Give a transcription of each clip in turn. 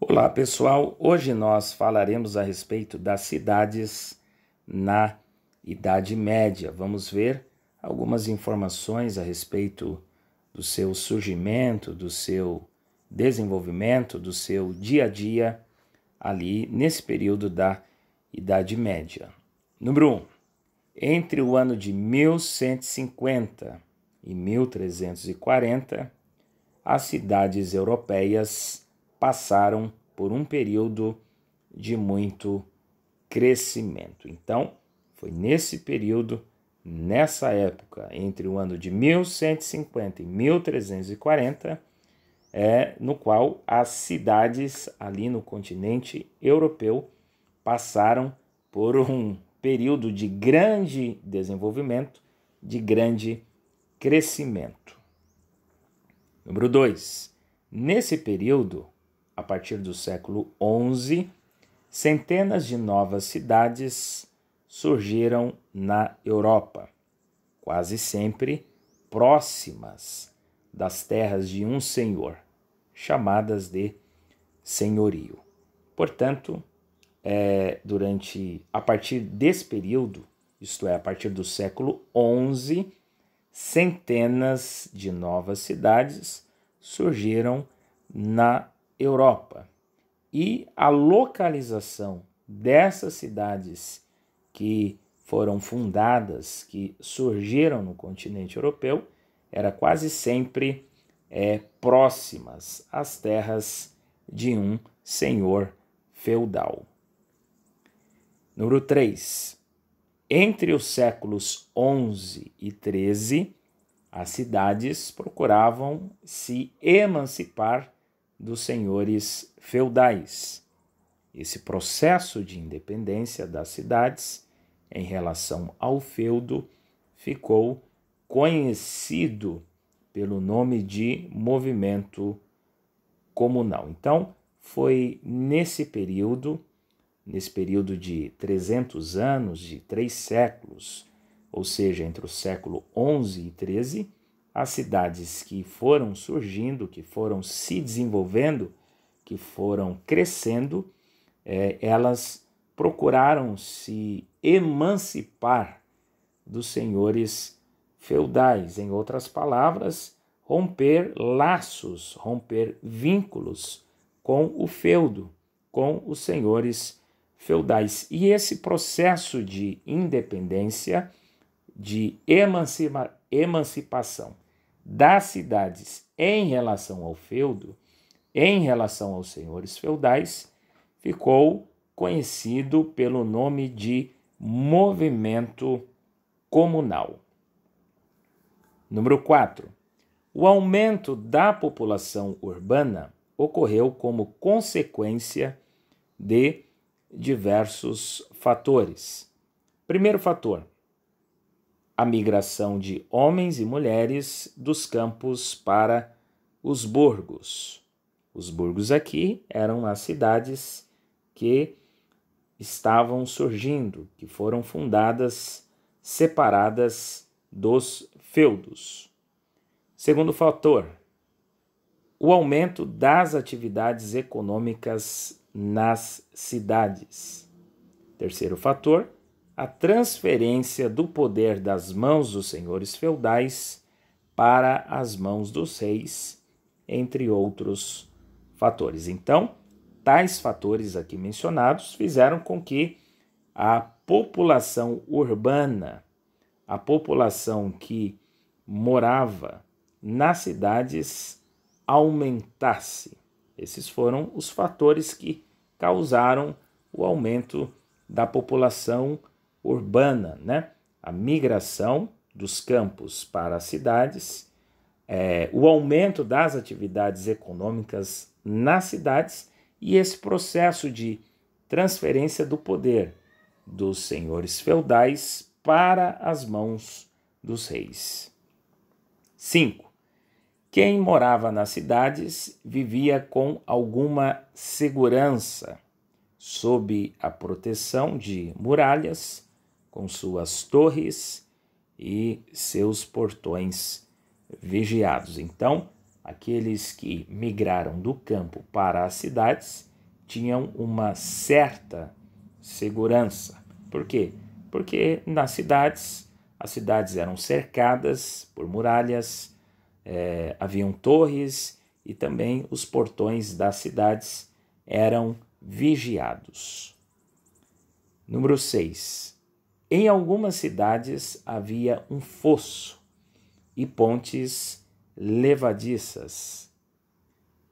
Olá pessoal, hoje nós falaremos a respeito das cidades na Idade Média. Vamos ver algumas informações a respeito do seu surgimento, do seu desenvolvimento, do seu dia a dia ali nesse período da Idade Média. Número 1. Entre o ano de 1150 e 1340, as cidades europeias passaram por um período de muito crescimento. Então, foi nesse período, nessa época, entre o ano de 1150 e 1340, no qual as cidades ali no continente europeu passaram por um período de grande desenvolvimento, de grande crescimento. Número 2. Nesse período, a partir do século XI, centenas de novas cidades surgiram na Europa, quase sempre próximas das terras de um senhor, chamadas de senhorio. Portanto, a partir desse período, isto é, a partir do século XI, centenas de novas cidades surgiram na Europa. E a localização dessas cidades que foram fundadas, que surgiram no continente europeu, era quase sempre próximas às terras de um senhor feudal. Número 3. Entre os séculos XI e XIII, as cidades procuravam se emancipar dos senhores feudais. Esse processo de independência das cidades em relação ao feudo ficou conhecido pelo nome de movimento comunal. Então, foi nesse período de 300 anos, de 3 séculos, ou seja, entre o século XI e XIII, as cidades que foram surgindo, que foram se desenvolvendo, que foram crescendo, elas procuraram se emancipar dos senhores feudais. Em outras palavras, romper laços, romper vínculos com o feudo, com os senhores feudais. E esse processo de independência, de emancipação das cidades em relação ao feudo, em relação aos senhores feudais, ficou conhecido pelo nome de movimento comunal. Número 4. O aumento da população urbana ocorreu como consequência de diversos fatores. Primeiro fator: a migração de homens e mulheres dos campos para os burgos. Os burgos aqui eram as cidades que estavam surgindo, que foram fundadas separadas dos feudos. Segundo fator: o aumento das atividades econômicas nas cidades. Terceiro fator: a transferência do poder das mãos dos senhores feudais para as mãos dos reis, entre outros fatores. Então, tais fatores aqui mencionados fizeram com que a população urbana, a população que morava nas cidades, aumentasse. Esses foram os fatores que causaram o aumento da população urbana, né? A migração dos campos para as cidades, o aumento das atividades econômicas nas cidades e esse processo de transferência do poder dos senhores feudais para as mãos dos reis. 5. Quem morava nas cidades vivia com alguma segurança, sob a proteção de muralhas, com suas torres e seus portões vigiados. Então, aqueles que migraram do campo para as cidades tinham uma certa segurança. Por quê? Porque nas cidades, as cidades eram cercadas por muralhas, haviam torres e também os portões das cidades eram vigiados. Número 6. Em algumas cidades havia um fosso e pontes levadiças.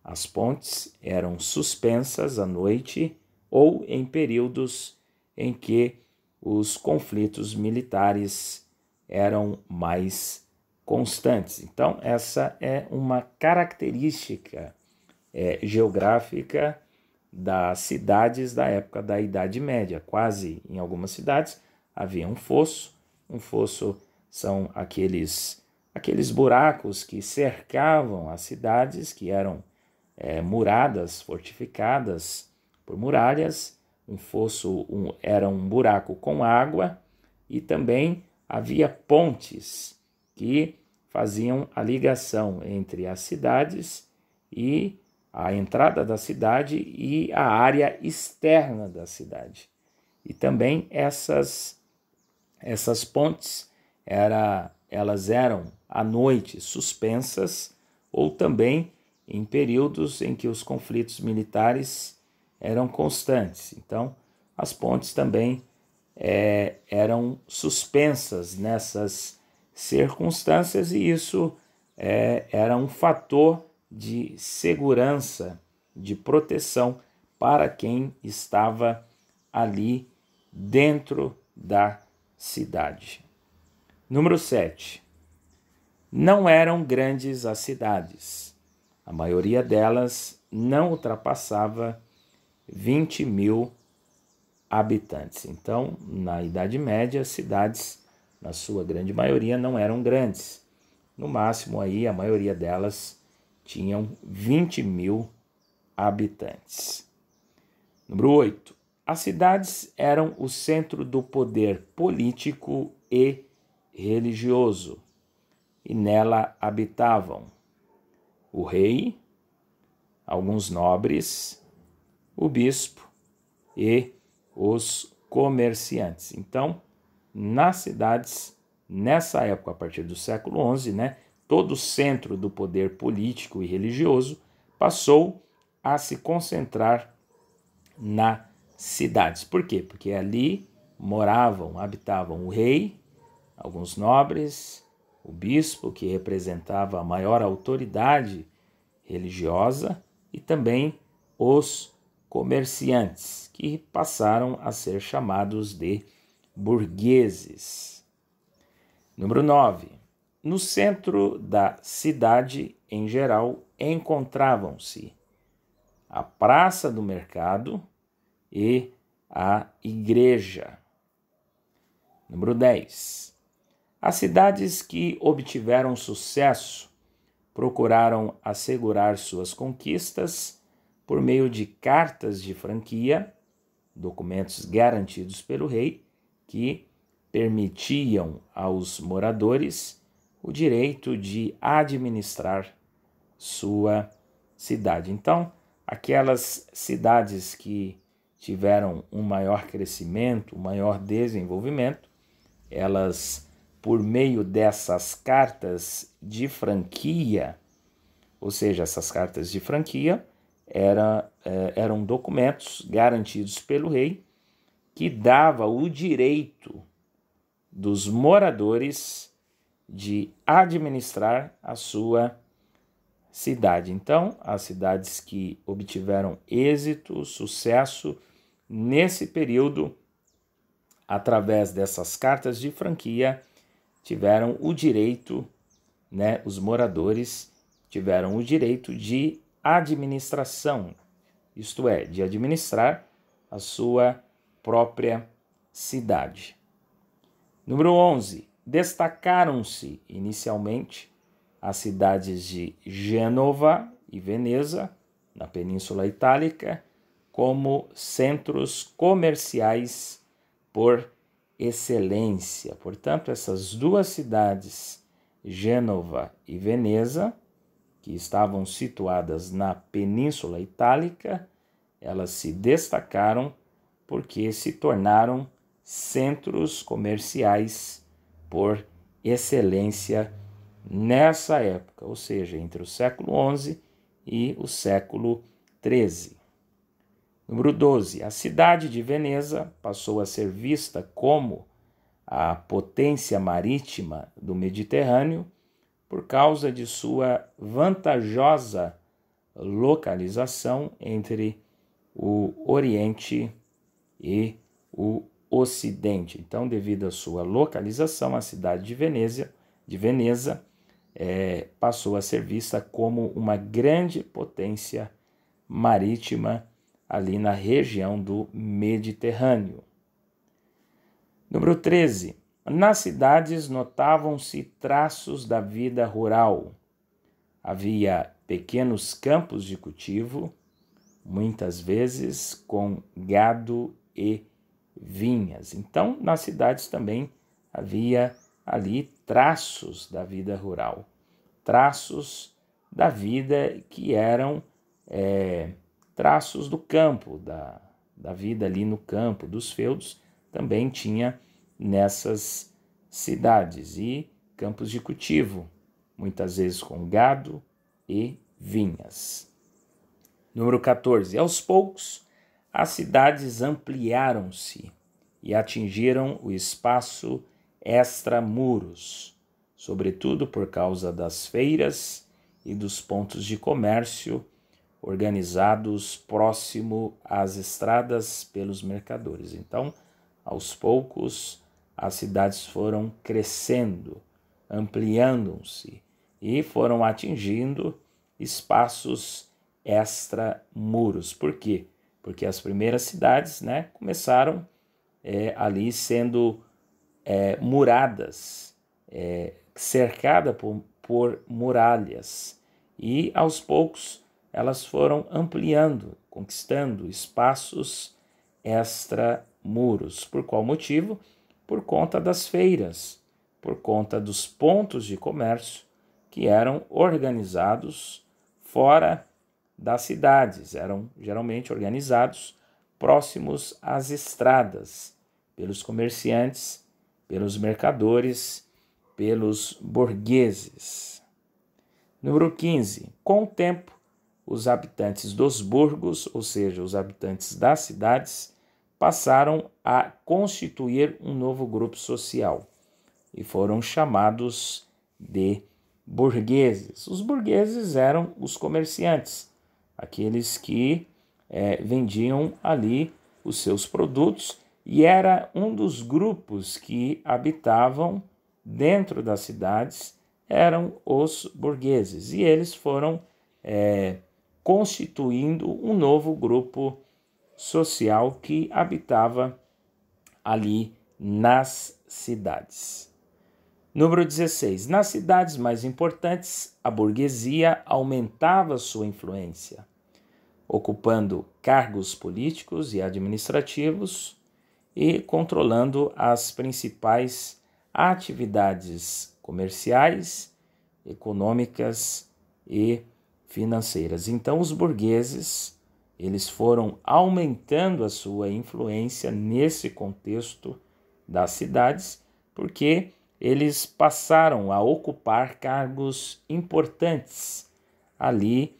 As pontes eram suspensas à noite ou em períodos em que os conflitos militares eram mais constantes. Então, essa é uma característica geográfica das cidades da época da Idade Média. Quase em algumas cidades havia um fosso. Um fosso são aqueles buracos que cercavam as cidades, que eram muradas, fortificadas por muralhas. Um fosso era um buraco com água e também havia pontes que faziam a ligação entre as cidades e a entrada da cidade e a área externa da cidade. E também essas pontes elas eram à noite suspensas ou também em períodos em que os conflitos militares eram constantes. Então, as pontes também eram suspensas nessas circunstâncias e isso era um fator de segurança, de proteção para quem estava ali dentro da cidade. Número 7. Não eram grandes as cidades. A maioria delas não ultrapassava 20.000 habitantes. Então, na Idade Média, as cidades, na sua grande maioria, não eram grandes. No máximo, aí, a maioria delas tinham 20.000 habitantes. Número 8. As cidades eram o centro do poder político e religioso, e nela habitavam o rei, alguns nobres, o bispo e os comerciantes. Então, nas cidades, nessa época, a partir do século XI, todo o centro do poder político e religioso passou a se concentrar nas cidades. Por quê? Porque ali habitavam o rei, alguns nobres, o bispo, que representava a maior autoridade religiosa, e também os comerciantes, que passaram a ser chamados de burgueses. Número 9. No centro da cidade, em geral, encontravam-se a praça do mercado e a igreja. Número 10. As cidades que obtiveram sucesso procuraram assegurar suas conquistas por meio de cartas de franquia, documentos garantidos pelo rei, que permitiam aos moradores o direito de administrar sua cidade. Então, aquelas cidades que tiveram um maior crescimento, um maior desenvolvimento, elas, por meio dessas cartas de franquia, ou seja, essas cartas de franquia eram documentos garantidos pelo rei que dava o direito dos moradores de administrar a sua cidade. Então, as cidades que obtiveram êxito, sucesso nesse período, através dessas cartas de franquia, tiveram o direito, os moradores tiveram o direito de administração, isto é, de administrar a sua própria cidade. Número 11. Destacaram-se inicialmente as cidades de Gênova e Veneza, na Península Itálica, como centros comerciais por excelência. Portanto, essas duas cidades, Gênova e Veneza, que estavam situadas na Península Itálica, elas se destacaram porque se tornaram centros comerciais por excelência nessa época, ou seja, entre o século XI e o século XIII. Número 12. A cidade de Veneza passou a ser vista como a potência marítima do Mediterrâneo por causa de sua vantajosa localização entre o Oriente e o Ocidente. Então, devido à sua localização, a cidade de Veneza passou a ser vista como uma grande potência marítima ali na região do Mediterrâneo. Número 13. Nas cidades notavam-se traços da vida rural. Havia pequenos campos de cultivo, muitas vezes com gado e vinhas. Então, nas cidades também havia ali traços da vida rural, traços da vida que eram traços do campo, da vida ali no campo, dos feudos, também tinha nessas cidades, e campos de cultivo, muitas vezes com gado e vinhas. Número 14. Aos poucos, as cidades ampliaram-se e atingiram o espaço extramuros, sobretudo por causa das feiras e dos pontos de comércio organizados próximo às estradas pelos mercadores. Então, aos poucos, as cidades foram crescendo, ampliando-se e foram atingindo espaços extramuros. Por quê? Porque as primeiras cidades, começaram ali sendo muradas, cercadas por muralhas, e aos poucos elas foram ampliando, conquistando espaços extramuros. Por qual motivo? Por conta das feiras, por conta dos pontos de comércio que eram organizados fora das cidades, eram geralmente organizados próximos às estradas, pelos comerciantes, pelos mercadores, pelos burgueses. Número 15. Com o tempo, os habitantes dos burgos, ou seja, os habitantes das cidades, passaram a constituir um novo grupo social e foram chamados de burgueses. Os burgueses eram os comerciantes, aqueles que vendiam ali os seus produtos, e era um dos grupos que habitavam dentro das cidades, eram os burgueses, e eles foram constituindo um novo grupo social que habitava ali nas cidades. Número 16. Nas cidades mais importantes, a burguesia aumentava sua influência, ocupando cargos políticos e administrativos e controlando as principais atividades comerciais, econômicas e financeiras. Então, os burgueses, eles foram aumentando a sua influência nesse contexto das cidades, porque eles passaram a ocupar cargos importantes ali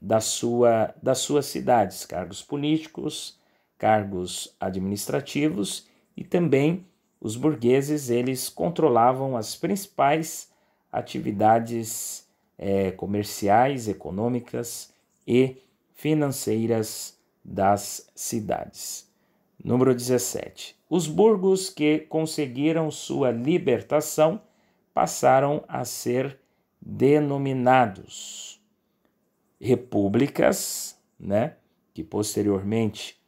das suas cidades, cargos políticos, cargos administrativos, e também os burgueses, eles controlavam as principais atividades comerciais, econômicas e financeiras das cidades. Número 17. Os burgos que conseguiram sua libertação passaram a ser denominados repúblicas, que posteriormente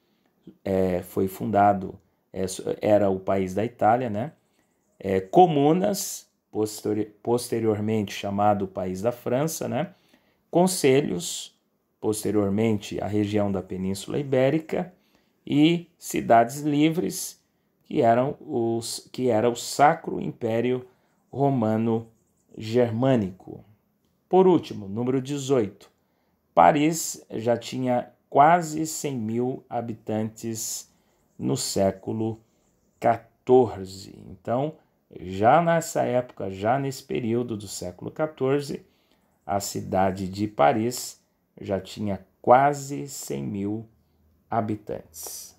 foi fundado, era o país da Itália, comunas, posteriormente chamado país da França, conselhos, posteriormente a região da Península Ibérica, e cidades livres, que era o Sacro Império Romano Germânico. Por último, número 18. Paris já tinha quase 100 mil habitantes no século XIV. Então, já nessa época, já nesse período do século XIV, a cidade de Paris já tinha quase 100 mil habitantes.